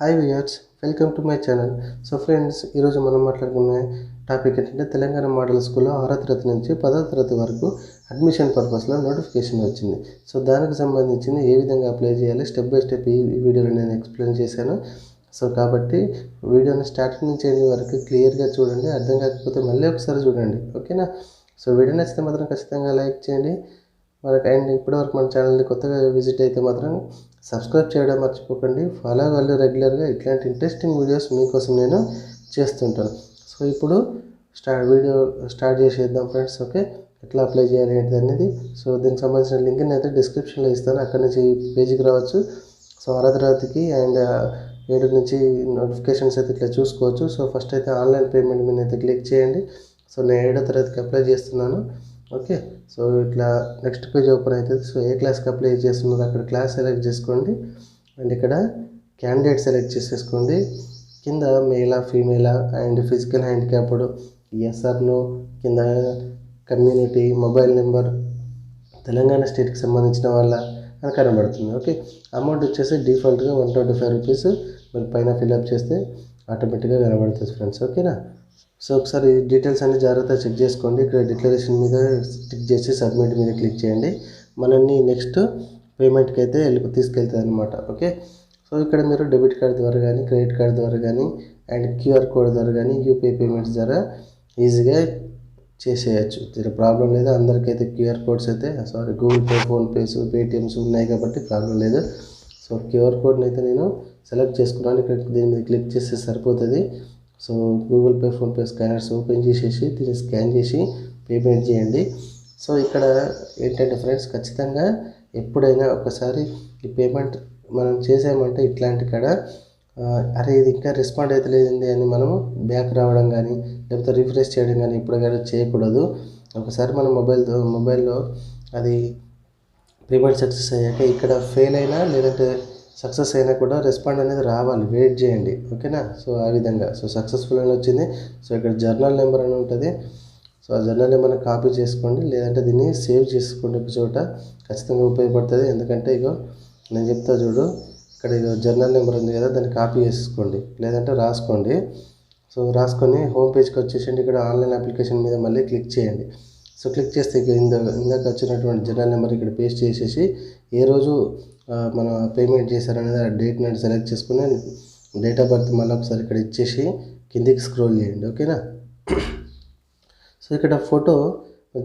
Hi viewers, welcome to my channel. So friends, ఈరోజు మనం మాట్లాడుకునే టాపిక్ ఏంటంటే తెలంగాణ మోడల్ స్కూల్లో 6వ తరగతి నుంచి 10వ తరగతి వరకు అడ్మిషన్ పర్పస్లో నోటిఫికేషన్ వచ్చింది. సో దానికి సంబంధించింది ఏ విధంగా అప్లై చేయాలి స్టెప్ బై స్టెప్ ఈ వీడియోలో నేను ఎక్స్ప్లెయిన్ చేశాను. సో కాబట్టి వీడియోని స్టార్టింగ్ నుంచి ఎండింగ్ వరకు క్లియర్గా చూడండి. అర్థం కాకపోతే మళ్ళీ ఒకసారి చూడండి, ఓకేనా? సో వీడియో నచ్చితే మాత్రం ఖచ్చితంగా లైక్ చేయండి. అండ్ ఇప్పటివరకు మన ఛానల్ని కొత్తగా విజిట్ అయితే మాత్రం సబ్స్క్రైబ్ చేయడం మర్చిపోకండి. ఫాలో అవ్వాలి రెగ్యులర్గా. ఇట్లాంటి ఇంట్రెస్టింగ్ వీడియోస్ మీకోసం నేను చేస్తుంటాను. సో ఇప్పుడు వీడియో స్టార్ట్ చేసేద్దాం ఫ్రెండ్స్. ఓకే, ఎట్లా అప్లై చేయాలి ఏంటి అనేది. సో దీనికి సంబంధించిన లింక్ని అయితే డిస్క్రిప్షన్లో ఇస్తాను, అక్కడ నుంచి పేజీకి రావచ్చు. సో 6వ తరగతికి అండ్ 7 నుంచి నోటిఫికేషన్స్ అయితే ఇట్లా చూసుకోవచ్చు. సో ఫస్ట్ అయితే ఆన్లైన్ పేమెంట్ మీద అయితే క్లిక్ చేయండి. సో నేను 7వ తరగతికి అప్లై చేస్తున్నాను. ఓకే, సో ఇట్లా నెక్స్ట్ పేజ్ ఓపెన్ అవుతుంది. సో ఏ క్లాస్కి అప్లై చేస్తున్నారు అక్కడ క్లాస్ సెలెక్ట్ చేసుకోండి. అండ్ ఇక్కడ క్యాండిడేట్ సెలెక్ట్ చేసేసుకోండి. కింద మేలా ఫీమేలా and physical handicapped yes or no, కింద కమ్యూనిటీ, మొబైల్ నెంబర్, తెలంగాణ స్టేట్కి సంబంధించిన వాళ్ళ అని కనబడుతుంది. ఓకే, అమౌంట్ వచ్చేసి డిఫాల్ట్గా 125 రూపీస్. మీరు పైన ఫిల్అప్ చేస్తే ఆటోమేటిక్గా కనబడుతుంది ఫ్రెండ్స్, ఓకేనా? సో ఒకసారి డీటెయిల్స్ అన్ని జాగ్రత్తగా చెక్ చేసుకోండి. ఇక్కడ డిక్లరేషన్ మీద క్లిక్ చేసి సబ్మిట్ మీద క్లిక్ చేయండి. మనల్ని నెక్స్ట్ పేమెంట్కి అయితే తీసుకెళ్తుంది అనమాట. ఓకే, సో ఇక్కడ మీరు డెబిట్ కార్డ్ ద్వారా కానీ, క్రెడిట్ కార్డ్ ద్వారా కానీ, అండ్ క్యూఆర్ కోడ్ ద్వారా కానీ, యూపీఐ పేమెంట్స్ ద్వారా ఈజీగా చేసేయచ్చు. దీని ప్రాబ్లం లేదు. అందరికైతే క్యూఆర్ కోడ్స్ అయితే గూగుల్ పే, ఫోన్పేస్, పేటిఎమ్స్ ఉన్నాయి కాబట్టి ప్రాబ్లం లేదు. సో క్యూఆర్ కోడ్ని అయితే నేను సెలెక్ట్ చేసుకున్నాను. ఇక్కడ దీని మీద క్లిక్ చేస్తే సరిపోతుంది. So Google pay, PhonePe scanners open చేసేసి దీన్ని స్కాన్ చేసి పేమెంట్ చేయండి. సో ఇక్కడ ఏంటంటే ఫ్రెండ్స్, ఖచ్చితంగా ఎప్పుడైనా ఒకసారి ఈ పేమెంట్ మనం చేసామంటే ఇట్లాంటి కాడ అరే ఇది ఇంకా రెస్పాండ్ అయితే లేదండి అని మనము బ్యాక్ రావడం కానీ, లేకపోతే రిఫ్రెష్ చేయడం కానీ ఇప్పుడు కానీ చేయకూడదు. ఒకసారి మన మొబైల్లో అది పేమెంట్ సక్సెస్ అయ్యాక ఇక్కడ ఫెయిల్ అయినా లేదంటే సక్సెస్ అయినా కూడా రెస్పాండ్ అనేది రావాలి, వెయిట్ చేయండి, ఓకేనా? సో ఆ విధంగా సో సక్సెస్ఫుల్ అని వచ్చింది. సో ఇక్కడ జర్నల్ నెంబర్ అని ఉంటుంది. సో ఆ జర్నల్ నెంబర్ని కాపీ చేసుకోండి, లేదంటే దీన్ని సేవ్ చేసుకోండి ఒక చోట. ఖచ్చితంగా ఉపయోగపడుతుంది. ఎందుకంటే ఇగో నేను చెప్తా చూడు, ఇక్కడ ఇగో జర్నల్ నెంబర్ ఉంది కదా, దాన్ని కాపీ చేసుకోండి, లేదంటే రాసుకోండి. సో రాసుకొని హోమ్ పేజ్కి వచ్చేసండి. ఇక్కడ ఆన్లైన్ అప్లికేషన్ మీద మళ్ళీ క్లిక్ చేయండి. సో క్లిక్ చేస్తే ఇందాక వచ్చినటువంటి జర్నల్ నెంబర్ ఇక్కడ పేస్ట్ చేసేసి ఏ రోజు మనం పేమెంట్ చేశారనేది ఆ డేట్ నాడు సెలెక్ట్ చేసుకుని డేట్ ఆఫ్ బర్త్ మళ్ళీ ఒకసారి ఇక్కడ ఇచ్చేసి కిందికి స్క్రోల్ చేయండి, ఓకేనా? సో ఇక్కడ ఫోటో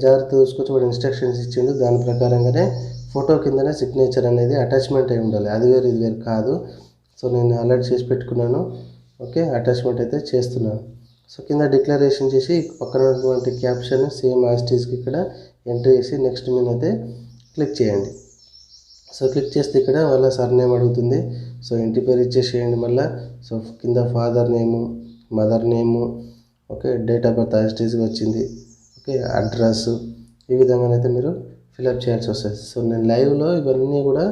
జాగ్రత్త చూసుకొచ్చి వాడు ఇన్స్ట్రక్షన్స్ ఇచ్చిండు. దాని ప్రకారంగానే ఫోటో కిందనే సిగ్నేచర్ అనేది అటాచ్మెంట్ అయి ఉండాలి. అది వేరు ఇది వేరు కాదు. సో నేను అలర్ట్ చేసి పెట్టుకున్నాను. ఓకే, అటాచ్మెంట్ అయితే చేస్తున్నాను. సో కింద డిక్లరేషన్ చేసి పక్కన ఉన్నటువంటి క్యాప్షన్ సేమ్ యాస్టీస్కి ఇక్కడ ఎంట్రీ చేసి నెక్స్ట్ మీద అయితే క్లిక్ చేయండి. సో క్లిక్ చేస్తే ఇక్కడ మళ్ళీ సర్నేమ్ అడుగుతుంది. సో ఇంటి పేరు ఇచ్చేసేయండి మళ్ళీ. సో కింద father name, mother name, okay, date of birth యాస్టీస్గా వచ్చింది. ఓకే, అడ్రస్, ఈ విధంగానైతే మీరు ఫిల్అప్ చేయాల్సి వస్తుంది. సో నేను లైవ్లో ఇవన్నీ కూడా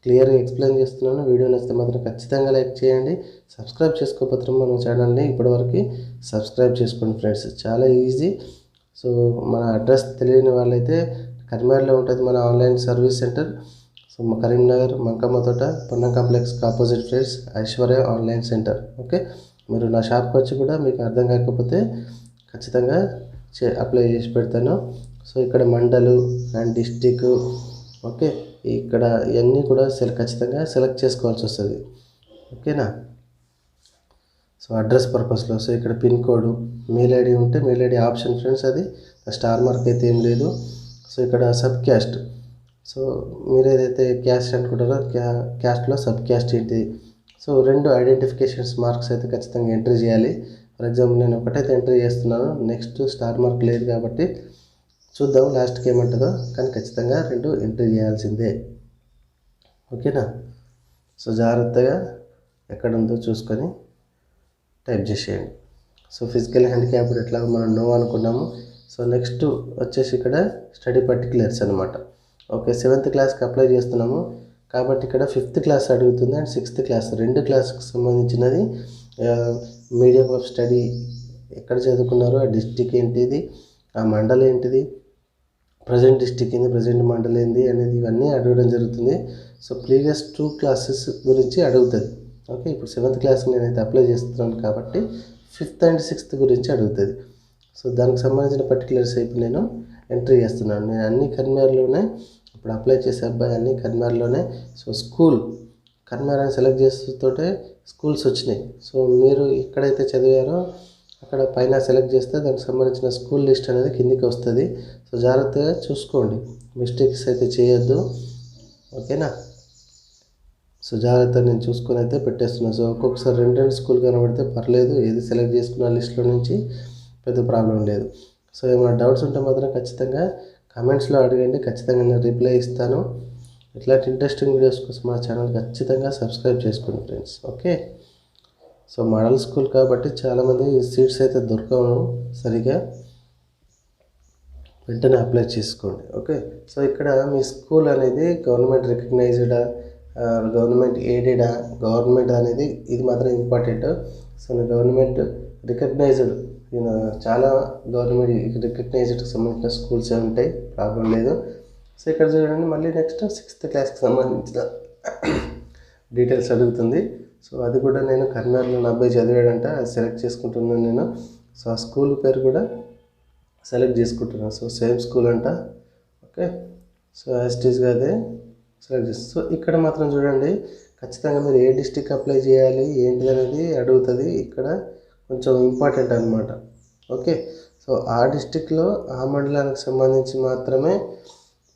క్లియర్గా ఎక్స్ప్లెయిన్ చేస్తున్నాను. వీడియో నచ్చితే మాత్రం ఖచ్చితంగా లైక్ చేయండి. సబ్స్క్రైబ్ చేసుకోకపోతే మన ఛానల్ని ఇప్పటివరకు సబ్స్క్రైబ్ చేసుకోండి ఫ్రెండ్స్, చాలా ఈజీ. సో మన అడ్రస్ తెలియని వాళ్ళైతే కరీంనగర్లో ఉంటుంది మన online service centre. So Karimnagar Mankamma Thota Ponnam కాంప్లెక్స్కి opposite friends Aishwarya online centre. Okay, మీరు నా షాప్కి వచ్చి కూడా మీకు అర్థం కాకపోతే ఖచ్చితంగా అప్లై చేసి పెడతాను. సో ఇక్కడ మండలు అండ్ డిస్టిక్, ఓకే, ఇక్కడ ఇవన్నీ కూడా ఖచ్చితంగా సెలెక్ట్ చేసుకోవాల్సి వస్తుంది, ఓకేనా? సో అడ్రస్ పర్పస్లో సో ఇక్కడ పిన్ కోడ్, మెయిల్ ఐడి ఉంటే మెయిల్ ఐడి ఆప్షన్ ఫ్రెండ్స్, అది స్టార్ మార్క్ అయితే ఏం లేదు. సో ఇక్కడ సబ్ క్యాస్ట్, సో మీరు ఏదైతే క్యాస్ట్ అనుకుంటారో క్యాస్ట్లో సబ్ క్యాస్ట్ ఏంటి. సో 2 ఐడెంటిఫికేషన్స్ మార్క్స్ అయితే ఖచ్చితంగా ఎంట్రీ చేయాలి. ఫర్ ఎగ్జాంపుల్ నేను ఒకటైతే ఎంట్రీ చేస్తున్నాను, నెక్స్ట్ స్టార్ మార్క్ లేదు కాబట్టి చూద్దాం లాస్ట్కి ఏమంటుందో, కానీ ఖచ్చితంగా 2 ఎంట్రీ చేయాల్సిందే, ఓకేనా? సో జాగ్రత్తగా ఎక్కడ ఉందో చూసుకొని టైప్ చేసేయండి. సో ఫిజికల్ హ్యాండిక్యాప్డ్ ఎట్లాగో మనం నో అనుకున్నాము. సో నెక్స్ట్ వచ్చేసి ఇక్కడ స్టడీ పర్టిక్యులర్స్ అనమాట. ఓకే, 7th క్లాస్కి అప్లై చేస్తున్నాము కాబట్టి ఇక్కడ 5th క్లాస్ అడుగుతుంది అండ్ 6th క్లాస్ 2 క్లాస్కి సంబంధించినది. మీడియం ఆఫ్ స్టడీ ఎక్కడ చదువుకున్నారో, ఆ డిస్టిక్ ఏంటిది, ఆ మండలం ఏంటిది, ప్రజెంట్ డిస్టిక్ ఏంది, ప్రజెంట్ మండలం ఏంది అనేది ఇవన్నీ అడగడం జరుగుతుంది. సో ప్రీవియస్ 2 క్లాసెస్ గురించి అడుగుతుంది. ఓకే, ఇప్పుడు 7th క్లాస్కి నేనైతే అప్లై చేస్తున్నాను కాబట్టి 5th అండ్ 6th గురించి అడుగుతుంది. సో దానికి సంబంధించిన పర్టికులర్స్ ఇప్పుడు నేను ఎంట్రీ చేస్తున్నాను. నేను అన్ని కన్వేర్లోనే ఇప్పుడు అప్లై చేసే అబ్బాయి అన్ని కన్వేర్లోనే. సో స్కూల్ కన్వేర్ అని సెలెక్ట్ చేస్తూనే స్కూల్స్ వచ్చినాయి. సో మీరు ఎక్కడైతే చదివారో అక్కడ పైన సెలెక్ట్ చేస్తే దానికి సంబంధించిన స్కూల్ లిస్ట్ అనేది కిందికి వస్తుంది. సో జాగ్రత్తగా చూసుకోండి, మిస్టేక్స్ అయితే చేయొద్దు. ఓకేనా? సో జాగ్రత్తగా నేను చూసుకొని అయితే పెట్టేస్తున్నాను. సో ఒక్కొక్కసారి 2 స్కూల్ కనబడితే పర్లేదు, ఏది సెలెక్ట్ చేసుకున్న లిస్ట్లో నుంచి పెద్ద ప్రాబ్లం లేదు. సో ఏమైనా డౌట్స్ ఉంటే మాత్రం ఖచ్చితంగా కామెంట్స్లో అడగండి, ఖచ్చితంగా నేను రిప్లై ఇస్తాను. ఇట్లాంటి ఇంట్రెస్టింగ్ వీడియోస్ కోసం మా ఛానల్ ఖచ్చితంగా సబ్స్క్రైబ్ చేసుకోండి friends. Okay, so model school కాబట్టి చాలామంది సీట్స్ అయితే దొరకవు సరిగా, వెంటనే అప్లై చేసుకోండి. ఓకే, సో ఇక్కడ మీ స్కూల్ అనేది గవర్నమెంట్ రికగ్నైజ్డా, గవర్నమెంట్ ఎయిడెడా, గవర్నమెంట్ అనేది ఇది మాత్రం ఇంపార్టెంట్. సో గవర్నమెంట్ రికగ్నైజ్డ్, చాలా గవర్నమెంట్ రికగ్నైజ్డ్కి సంబంధించిన స్కూల్సే ఉంటాయి, ప్రాబ్లం లేదు. సో ఇక్కడ చూడండి, మళ్ళీ నెక్స్ట్ 6th క్లాస్కి సంబంధించిన డీటెయిల్స్ అడుగుతుంది. సో అది కూడా నేను కర్నూలులో నా అబ్బాయి చదివాడంట, అది సెలెక్ట్ చేసుకుంటున్నాను నేను. సో ఆ స్కూల్ పేరు కూడా సెలెక్ట్ చేసుకుంటున్నాను. సో సేమ్ స్కూల్ అంట. ఓకే, సో యాస్టీస్గా అదే సెలెక్ట్ చేస్తాను. సో ఇక్కడ మాత్రం చూడండి, ఖచ్చితంగా మీరు ఏ డిస్టిక్ అప్లై చేయాలి ఏంటిది అనేది అడుగుతుంది. ఇక్కడ కొంచెం ఇంపార్టెంట్ అనమాట. ఓకే, సో ఆ డిస్టిక్లో ఆ మండలానికి సంబంధించి మాత్రమే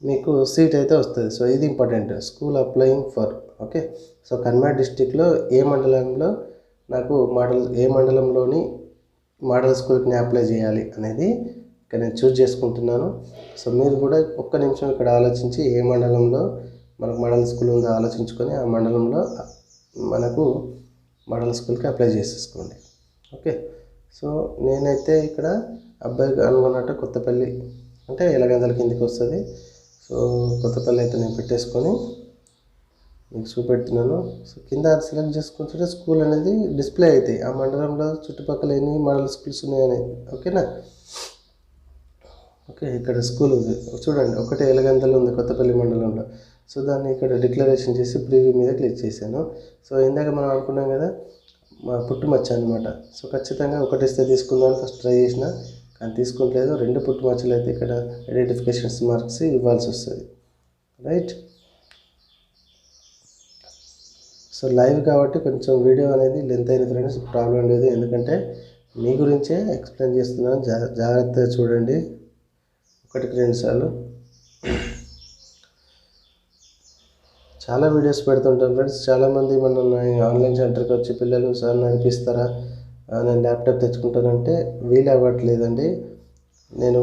మీకు సీట్ అయితే వస్తుంది. సో ఇది important, school applying for. Okay, so కన్మేర్ డిస్టిక్లో ఏ మండలంలో నాకు ఏ మండలంలోని మోడల్ స్కూల్కి నేను అప్లై చేయాలి అనేది ఇక్కడ నేను చూస్ చేసుకుంటున్నాను. సో మీరు కూడా ఒక్క నిమిషం ఇక్కడ ఆలోచించి ఏ మండలంలో మనకు మోడల్ స్కూల్ ఉందో ఆలోచించుకొని ఆ మండలంలో మనకు మోడల్ స్కూల్కి అప్లై చేసేసుకోండి. ఓకే, సో నేనైతే ఇక్కడ అబ్బాయికి అనుకున్నట్టు కొత్తపల్లి అంటే ఎలగందల కిందికి వస్తుంది. సో కొత్తపల్లి అయితే నేను పెట్టేసుకొని మీకు చూపెడుతున్నాను. సో కింద సెలెక్ట్ చేసుకుంటుంటే స్కూల్ అనేది డిస్ప్లే అవుతాయి, ఆ మండలంలో చుట్టుపక్కల ఎన్ని మోడల్ స్కూల్స్ ఉన్నాయనేది. ఓకేనా? ఓకే, ఇక్కడ స్కూల్ ఉంది చూడండి, ఒకటి ఎలగందలు ఉంది కొత్తపల్లి మండలంలో. సో దాన్ని ఇక్కడ డిక్లరేషన్ చేసి ప్రివ్యూ మీద క్లిక్ చేశాను. సో ఇందాక మనం అనుకున్నాం కదా మా పుట్టుమచ్చ అనమాట. సో ఖచ్చితంగా ఒకటిస్తే తీసుకుందామని ఫస్ట్ ట్రై చేసిన, కానీ తీసుకోవట్లేదు. 2 పుట్టుమచ్చలు అయితే ఇక్కడ ఐడెంటిఫికేషన్స్ మార్క్స్ ఇవ్వాల్సి వస్తుంది. రైట్, సో లైవ్ కాబట్టి కొంచెం వీడియో అనేది లెంత్ అయిన ఫ్రెండ్స్, ప్రాబ్లం లేదు. ఎందుకంటే మీ గురించే ఎక్స్ప్లెయిన్ చేస్తున్నాను, జాగ్రత్తగా చూడండి 1-2 సార్లు. చాలా వీడియోస్ పెడుతుంటాను ఫ్రెండ్స్. చాలామంది మన ఆన్లైన్ సెంటర్కి వచ్చి పిల్లలు సార్ నడిపిస్తారా, నేను ల్యాప్టాప్ తెచ్చుకుంటానంటే వీలు అవ్వట్లేదండి. నేను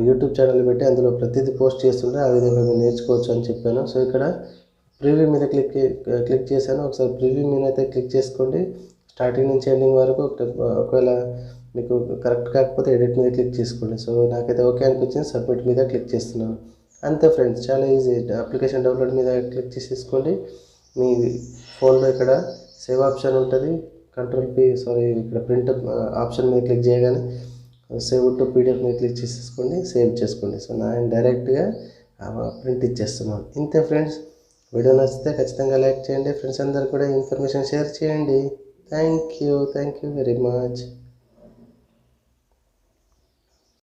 యూట్యూబ్ ఛానల్ పెట్టి అందులో ప్రతిదీ పోస్ట్ చేస్తుంటే ఆ విధంగా మీరు నేర్చుకోవచ్చు అని చెప్పాను. సో ఇక్కడ ప్రివ్యూ మీద క్లిక్ చేశాను. ఒకసారి ప్రివ్యూ మీద అయితే క్లిక్ చేసుకోండి, స్టార్టింగ్ నుంచి ఎండింగ్ వరకు. ఒకవేళ మీకు కరెక్ట్ కాకపోతే ఎడిట్ మీద క్లిక్ చేసుకోండి. సో నాకైతే ఓకే అనిపించింది, సబ్మిట్ మీద క్లిక్ చేస్తున్నాను. అంతే ఫ్రెండ్స్, చాలా ఈజీ. అప్లికేషన్ డౌన్లోడ్ మీద క్లిక్ చేసేసుకోండి. మీ ఫోన్లో ఇక్కడ సేవ్ ఆప్షన్ ఉంటుంది, ఇక్కడ ప్రింట్ ఆప్షన్ మీద క్లిక్ చేయగానే సేవ్ టు పీడిఎఫ్ మీద క్లిక్ చేసేసుకోండి, సేవ్ చేసుకోండి. సో నేను డైరెక్ట్గా ప్రింట్ ఇచ్చేస్తున్నాను. ఇంతే ఫ్రెండ్స్, వీడియో నచ్చితే ఖచ్చితంగా లైక్ చేయండి, ఫ్రెండ్స్ అందరు కూడా ఇన్ఫర్మేషన్ షేర్ చేయండి. Thank you very much.